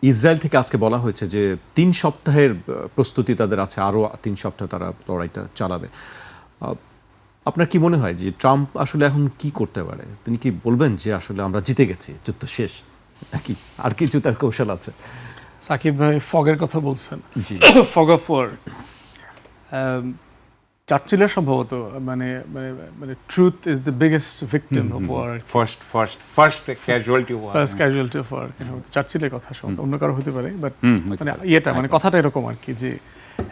Israel থেকে আজকে বলা হয়েছে যে ৩ সপ্তাহের প্রস্তুতি তাদের আছে, আরও ৩ সপ্তাহ তারা লড়াইটা চালাবে। আপনার কি মনে হয় যে ট্রাম্প আসলে এখন কি করতে পারে? তিনি কি বলবেন যে আসলে আমরা জিতে গেছি, যুদ্ধ শেষ, নাকি আর কিছু তার কৌশল আছে? সাকিব ভাই ফগের কথা বলছেন, জি, ফগ অফ ওয়ার। চার্চিলের সম্ভবত মানে মানে মানে truth is the biggest victim of war, first casualty first casualty of war. চার্চিলের কথা সম্ভবত অন্য কারো হতে পারে, বাট মানে ইয়েটা মানে কথাটা এরকম আর কি, যে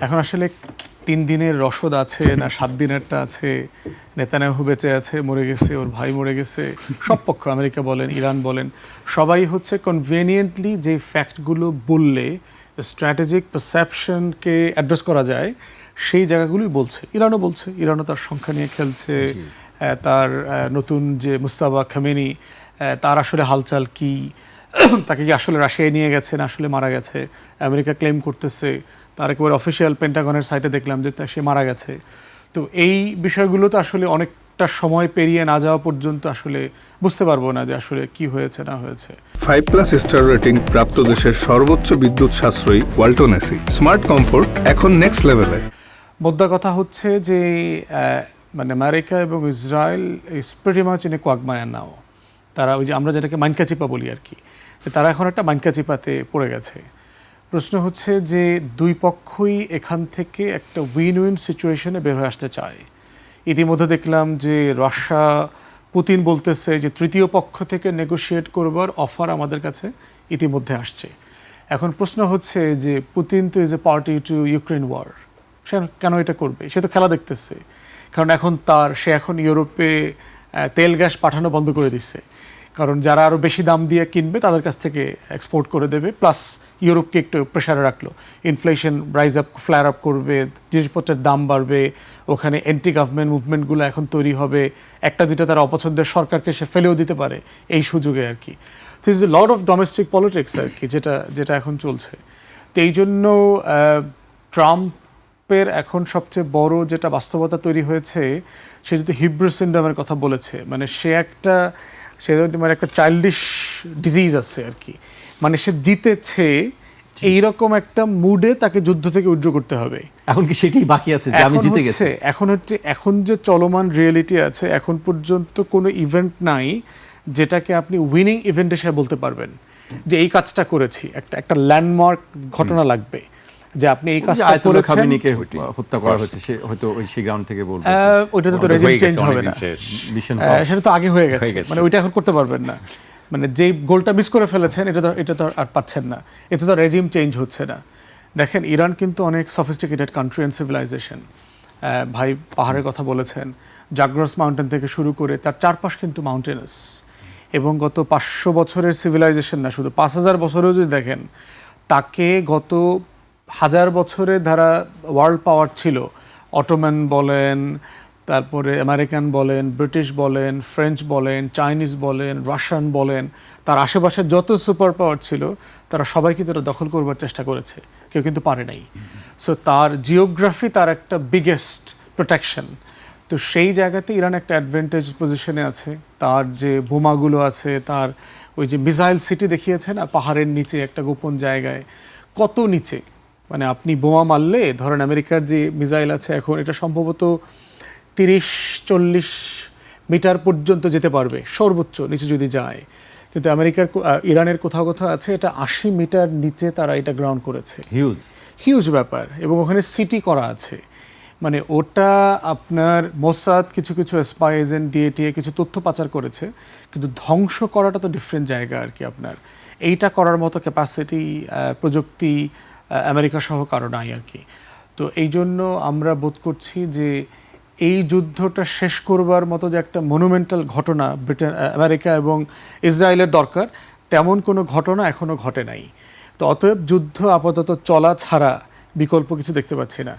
এখন আসলে 3 দিনের রসদ আছে না 7 দিনেরটা আছে। নেতানিয়াহু বেঁচে আছে, মরে গেছে, ওর ভাই মরে গেছে, সব পক্ষ আমেরিকা বলেন, ইরান বলেন, সবাই হচ্ছে কনভেনিয়েন্টলি যে ফ্যাক্টগুলো বললে স্ট্র্যাটেজিক পারসেপশনকে অ্যাড্রেস করা যায় সেই জায়গাগুলোই বলছে। ইরানও বলছে, ইরানও তার সংখ্যা নিয়ে খেলছে, তার নতুন যে মুস্তাফা খামেনি তার আসলে হালচাল কি, তাকে কি আসলে রাশিয়ায় নিয়ে গেছে না আসলে মারা গেছে, আমেরিকা ক্লেম করতেছে, তার একেবারে অফিসিয়াল পেন্টাগনের সাইটে দেখলাম যে সে মারা গেছে। তো এই বিষয়গুলো তো আসলে অনেকটা সময় পেরিয়ে না যাওয়া পর্যন্ত আসলে বুঝতে পারবো না যে আসলে কি হয়েছে না হয়েছে। 5+ স্টার রেটিং প্রাপ্ত দেশের সর্বোচ্চ বিদ্যুৎ সাশ্রয়ী ওয়ালটন এসি স্মার্ট কমফোর্ট এখন নেক্সট লেভেলে। মোদ্দা কথা হচ্ছে যে মানে আমেরিকা এবং Israel is pretty much in a quagmire now. তারা ওই যে আমরা যেটাকে মাইনকাচিপা বলি আর কি, তারা এখন একটা মাইনকাচিপাতে পড়ে গেছে। প্রশ্ন হচ্ছে যে দুই পক্ষই এখান থেকে একটা উইন উইন সিচুয়েশনে বের হয়ে আসতে চায়। ইতিমধ্যে দেখলাম যে রাশিয়া, পুতিন বলতেছে যে তৃতীয় পক্ষ থেকে নেগোশিয়েট করবার অফার আমাদের কাছে ইতিমধ্যে আসছে। এখন প্রশ্ন হচ্ছে যে পুতিন তো is a party to Ukraine war, সে কেন এটা করবে? সে তো খেলা দেখতেছে, কারণ এখন সে এখন ইউরোপে তেল গ্যাস পাঠানো বন্ধ করে দিচ্ছে, কারণ যারা আরও বেশি দাম দিয়ে কিনবে তাদের কাছ থেকে এক্সপোর্ট করে দেবে, প্লাস ইউরোপকে একটু প্রেশারে রাখলো। Inflation rise up, flyer up করবে, জিনিসপত্রের দাম বাড়বে, ওখানে অ্যান্টি গভর্নমেন্ট মুভমেন্টগুলো এখন তৈরি হবে, একটা দুইটা তার অপছন্দের সরকারকে সে ফেলেও দিতে পারে এই সুযোগে আর কি। This is a lot of domestic politics আর কি, যেটা এখন চলছে। তো এই জন্য ট্রাম্পের এখন সবচেয়ে বড় যেটা বাস্তবতা তৈরি হয়েছে, সে যদি হিব্রু সিন্ড্রোমের কথা বলেছে, মানে সে মানে একটা চাইল্ডিশ ডিজিজ আছে আর কি, মানে সে জিতেছে এইরকম একটা মুডে তাকে যুদ্ধ থেকে উইথড্র করতে হবে। এখন কি সেটাই বাকি আছে যে আমি জিতে গেছি? এখন যে চলমান রিয়েলিটি আছে, এখন পর্যন্ত কোনো ইভেন্ট নাই যেটাকে আপনি উইনিং ইভেন্ট হিসেবে বলতে পারবেন যে এই কাজটা করেছি। একটা ল্যান্ডমার্ক ঘটনা লাগবে যে আপনি এই কাজটা করেছেন। খামেনিকে হত্যা করা হয়েছে, সে হয়তো ওই সেই গ্রাউন্ড থেকে বলবে ওইটাতে তো রেজিম চেঞ্জ হবে না, সেটা তো আগে হয়ে গেছে, মানে ওইটা এখন করতে পারবেন না। মানে যেই গোলটা মিস করে ফেলেছেন এটা তো আর পাচ্ছেন না, এতে তো রেজিম চেঞ্জ হচ্ছে না। দেখেন ইরান কিন্তু অনেক সফিস্টিকেটেড কান্ট্রি অ্যান্ড সিভিলাইজেশন। ভাই পাহাড়ের কথা বলেছেন, জাগ্রস মাউন্টেন থেকে শুরু করে তার চারপাশ কিন্তু মাউন্টেনাস, এবং গত 500 বছরের সিভিলাইজেশন না, শুধু 5000 বছরেও যদি দেখেন, তাকে গত 1000 বছরে ধারা ওয়ার্ল্ড পাওয়ার ছিল। অটোম্যান বলেন, তারপরে আমেরিকান বলেন, ব্রিটিশ বলেন, ফ্রেঞ্চ বলেন, চাইনিজ বলেন, রাশিয়ান বলেন, তার আশেপাশে যত সুপার পাওয়ার ছিল তারা সবাই কিন্তু এটা দখল করবার চেষ্টা করেছে, কেউ কিন্তু পারে নাই। সো তার জিওগ্রাফি তার একটা বিগেস্ট প্রোটেকশন। তো সেই জায়গাতে ইরান একটা অ্যাডভান্টেজ পজিশনে আছে। তার যে বোমাগুলো আছে, তার ওই যে মিসাইল সিটি দেখিয়েছে না পাহাড়ের নিচে একটা গোপন জায়গায়, কত নিচে, মানে আপনি বোমা মারলে ধরেন আমেরিকার যে মিসাইল আছে এখন, এটা সম্ভবত 30-40 মিটার পর্যন্ত যেতে পারবে সর্বোচ্চ নিচে যদি যায়, কিন্তু ইরানের কোথাও কোথাও আছে এটা 80 মিটার নিচে তারা এটা গ্রাউন্ড করেছে। হিউজ ব্যাপার। এবং ওখানে সিটি করা আছে, মানে ওটা আপনার মোসাদ কিছু স্পাই এজেন্ট দিয়ে কিছু তথ্য পাচার করেছে, কিন্তু ধ্বংস করাটা তো ডিফারেন্ট জায়গা আর কি। আপনার এইটা করার মতো ক্যাপাসিটি, প্রযুক্তি আমেরিকা সহ কারো নাই আর কি। তো এই জন্য আমরা বোধ করছি যে এই যুদ্ধটা শেষ করবার মতো যে একটা মনুমেন্টাল ঘটনা আমেরিকা এবং ইসরায়েলের দরকার, তেমন কোনো ঘটনা এখনও ঘটে নাই। তো অতএব যুদ্ধ আপাতত চলা ছাড়া বিকল্প কিছু দেখতে পাচ্ছি না।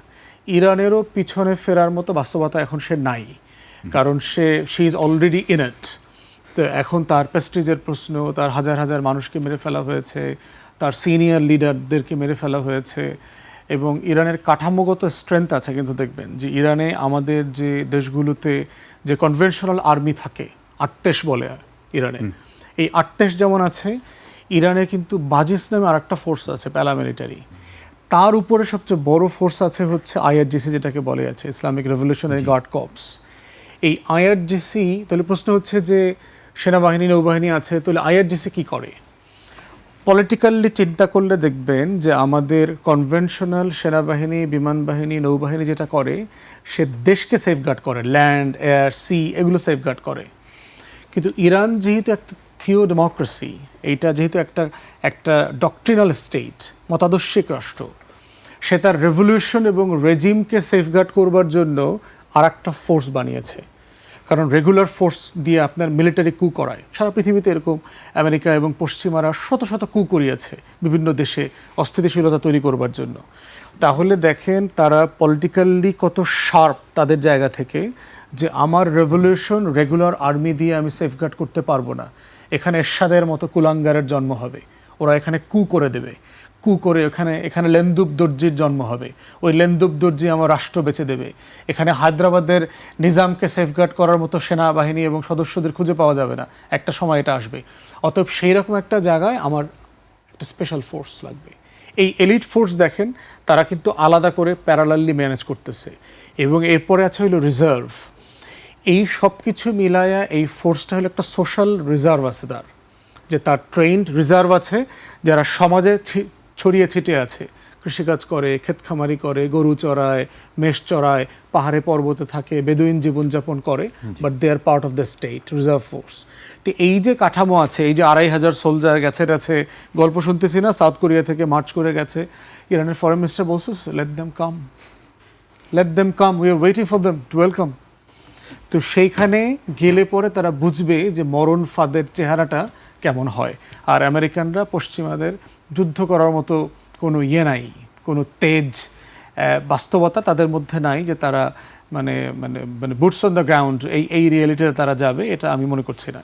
ইরানেরও পিছনে ফেরার মতো বাস্তবতা এখন সে নাই, কারণ she is already in it. তো এখন তার প্রেস্টিজের প্রশ্ন, তার হাজার হাজার মানুষকে মেরে ফেলা হয়েছে, তার সিনিয়র লিডারদেরকে মেরে ফেলা হয়েছে, এবং ইরানের কাঠামোগত স্ট্রেংথ আছে। কিন্তু দেখবেন যে ইরানে আমাদের যে দেশগুলোতে যে কনভেনশনাল আর্মি থাকে, আর্টেশ বলে ইরানে, এই আর্টেশ যেমন আছে, ইরানে কিন্তু বাজিস নামে আরেকটা ফোর্স আছে প্যারামিলিটারি, তার উপরে সবচেয়ে বড় ফোর্স আছে হচ্ছে আইআরজিসি, যেটাকে বলে আছে ইসলামিক রেভলিউশনারি গার্ড কর্পস। এই আইআরজিসি, তাহলে প্রশ্ন হচ্ছে যে সেনাবাহিনী নৌবাহিনী আছে, তাহলে আইআরজিসি কি করে? পলিটিক্যালি চিন্তা করলে দেখবেন যে আমাদের কনভেনশনাল সেনাবাহিনী, বিমান বাহিনী, নৌবাহিনী যেটা করে, সে দেশকে সেফগার্ড করে, ল্যান্ড, এয়ার, সি, এগুলো সেফগার্ড করে। কিন্তু ইরান যেহেতু একটা থিও ডেমোক্রেসি, এইটা যেহেতু একটা ডক্ট্রিনাল স্টেট, মতাদর্শিক রাষ্ট্র, সে তার রেভলিউশন এবং রেজিমকে সেফগার্ড করবার জন্য আর একটা ফোর্স বানিয়েছে। কারণ রেগুলার ফোর্স দিয়ে আপনার মিলিটারি কু করায়, সারা পৃথিবীতে এরকম আমেরিকা এবং পশ্চিমারা শত শত কু করিয়েছে বিভিন্ন দেশে অস্থিতিশীলতা তৈরি করবার জন্য। তাহলে দেখেন তারা পলিটিক্যালি কত শার্প তাদের জায়গা থেকে, যে আমার রেভলিউশন রেগুলার আর্মি দিয়ে আমি সেফগার্ড করতে পারবো না, এখানে এরশাদের মতো কুলাঙ্গারের জন্ম হবে, ওরা এখানে কু করে দেবে, কু করে এখানে লেন্দুব দর্জির জন্ম হবে, ওই লেন্দুব দর্জি আমার রাষ্ট্র বেঁচে দেবে, এখানে হায়দ্রাবাদের নিজামকে সেফগার্ড করার মতো সেনাবাহিনী এবং সদস্যদের খুঁজে পাওয়া যাবে না, একটা সময় এটা আসবে। অতএব সেই রকম একটা জায়গায় আমার একটা স্পেশাল ফোর্স লাগবে। এই এলিট ফোর্স দেখেন তারা কিন্তু আলাদা করে প্যারালালি ম্যানেজ করতেছে, এবং এরপরে আছে হলো রিজার্ভ। এই সব কিছু মিলায়া এই ফোর্সটা হলো একটা সোশ্যাল রিজার্ভ আছে তার, যে তার ট্রেন্ড রিজার্ভ আছে যারা সমাজে ছড়িয়ে ছিটিয়ে আছে, কৃষিকাজ করে, ক্ষেতখামারি করে, গরু চড়ায়, মেষ চড়ায়, পাহাড়ে পর্বতে থাকে, বেদুইন জীবনযাপন করে, but they are part of the state reserve force. তো এই যে কাঠামো আছে, এই যে 2500 সোলজার গেছে, গল্প শুনতেছি না, সাউথ কোরিয়া থেকে মার্চ করে গেছে, ইরানের ফরেন মিনিস্টার বলছে let them come, we are waiting for them to welcome. তো সেইখানে গেলে পরে তারা বুঝবে যে মরণ ফাঁদের চেহারাটা কেমন হয়। আর আমেরিকানরা, পশ্চিমাদের যুদ্ধ করার মতো কোনো নাই, কোনো তেজ বাস্তবতা তাদের মধ্যে নাই যে তারা মানে বুটস অন দ্য গ্রাউন্ড এই রিয়েলিটিতে তারা যাবে, এটা আমি মনে করছি না।